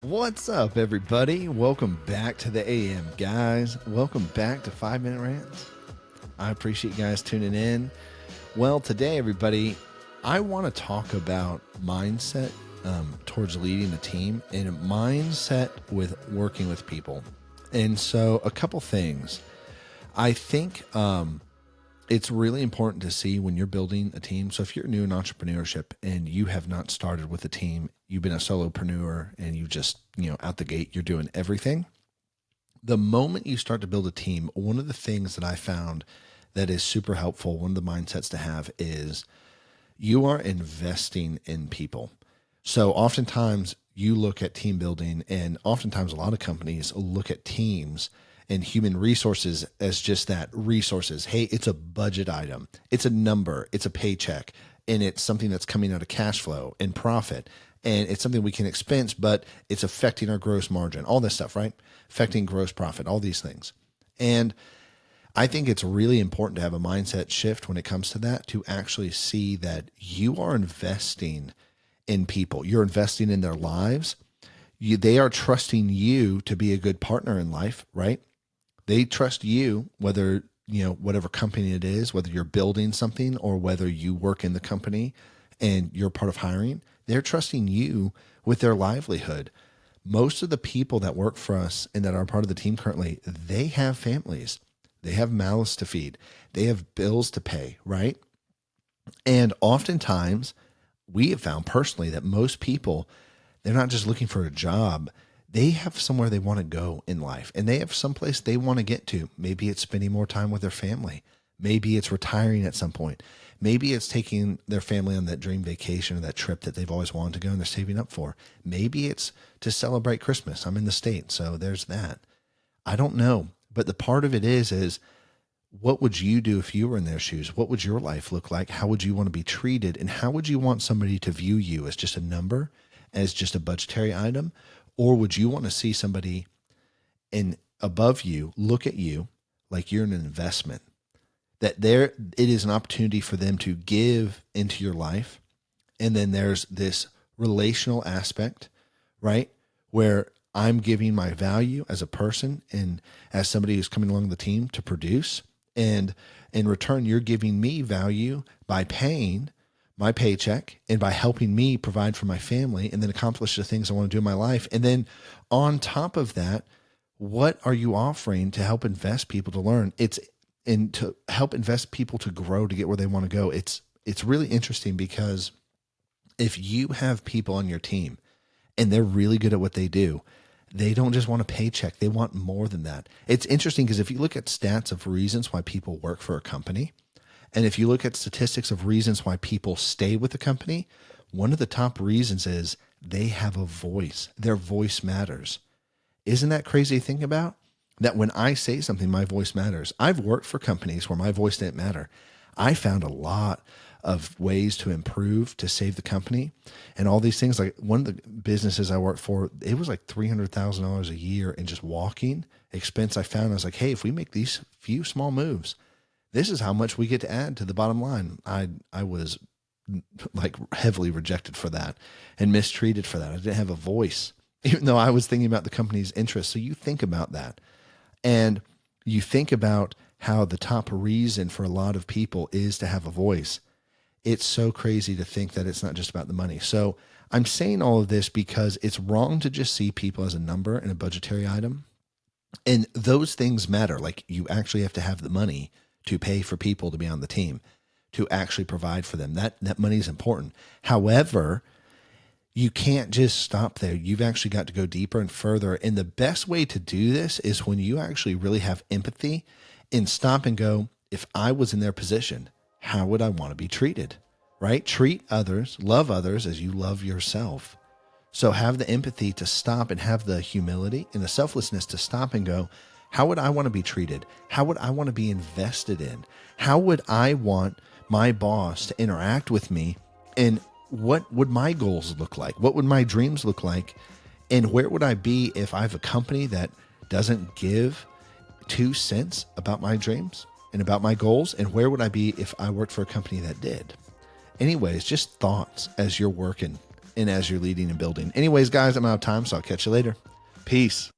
What's up, everybody? Welcome back to the AM, guys. Welcome back to 5 Minute Rants. I appreciate you guys tuning in. Well, today, everybody, I want to talk about mindset towards leading a team and a mindset with working with people. And so, a couple things. I think it's really important to see when you're building a team. So if you're new in entrepreneurship and you have not started with a team, you've been a solopreneur and you just, out the gate, you're doing everything. The moment you start to build a team, one of the things that I found that is super helpful, one of the mindsets to have is you are investing in people. So oftentimes you look at team building, and oftentimes a lot of companies look at teams and human resources as just that, resources. Hey, it's a budget item. It's a number. It's a paycheck. And it's something that's coming out of cash flow and profit. And it's something we can expense, but it's affecting our gross margin, all this stuff, right? Affecting gross profit, all these things. And I think it's really important to have a mindset shift when it comes to that, to actually see that you are investing in people. You're investing in their lives. They are trusting you to be a good partner in life, right? They trust you, whether, whatever company it is, whether you're building something or whether you work in the company and you're part of hiring, they're trusting you with their livelihood. Most of the people that work for us and that are part of the team currently, they have families. They have mouths to feed. They have bills to pay, right? And oftentimes we have found personally that most people, they're not just looking for a job. They have somewhere they want to go in life, and they have someplace they want to get to. Maybe it's spending more time with their family. Maybe it's retiring at some point. Maybe it's taking their family on that dream vacation or that trip that they've always wanted to go and they're saving up for. Maybe it's to celebrate Christmas. I'm in the States, so there's that. I don't know. But the part of it is what would you do if you were in their shoes? What would your life look like? How would you want to be treated? And how would you want somebody to view you, as just a number, as just a budgetary item? Or would you want to see somebody above you look at you like you're an investment? That it is an opportunity for them to give into your life. And then there's this relational aspect, right? Where I'm giving my value as a person and as somebody who's coming along the team to produce. And in return, you're giving me value by paying my paycheck and by helping me provide for my family and then accomplish the things I want to do in my life. And then on top of that, what are you offering to help invest people to learn? And to help invest people to grow, to get where they want to go. It's really interesting because if you have people on your team and they're really good at what they do, they don't just want a paycheck. They want more than that. It's interesting because if you look at stats of reasons why people work for a company, and if you look at statistics of reasons why people stay with the company, one of the top reasons is they have a voice. Their voice matters. Isn't that crazy to think about? That when I say something, my voice matters. I've worked for companies where my voice didn't matter. I found a lot of ways to improve, to save the company and all these things. Like one of the businesses I worked for, it was like $300,000 a year in just walking expense. I found, I was like, hey, if we make these few small moves, this is how much we get to add to the bottom line. I was like heavily rejected for that and mistreated for that. I didn't have a voice, even though I was thinking about the company's interests. So you think about that. And you think about how the top reason for a lot of people is to have a voice. It's so crazy to think that it's not just about the money. So I'm saying all of this because it's wrong to just see people as a number and a budgetary item. And those things matter. Like you actually have to have the money to pay for people to be on the team, to actually provide for them. That money is important. However, you can't just stop there. You've actually got to go deeper and further. And the best way to do this is when you actually really have empathy and stop and go, if I was in their position, how would I want to be treated? Right? Treat others, love others as you love yourself. So have the empathy to stop and have the humility and the selflessness to stop and go, how would I want to be treated? How would I want to be invested in? How would I want my boss to interact with me? And what would my goals look like? What would my dreams look like? And where would I be if I have a company that doesn't give 2 cents about my dreams and about my goals? And where would I be if I worked for a company that did? Anyways, just thoughts as you're working and as you're leading and building. Anyways, guys, I'm out of time, so I'll catch you later. Peace.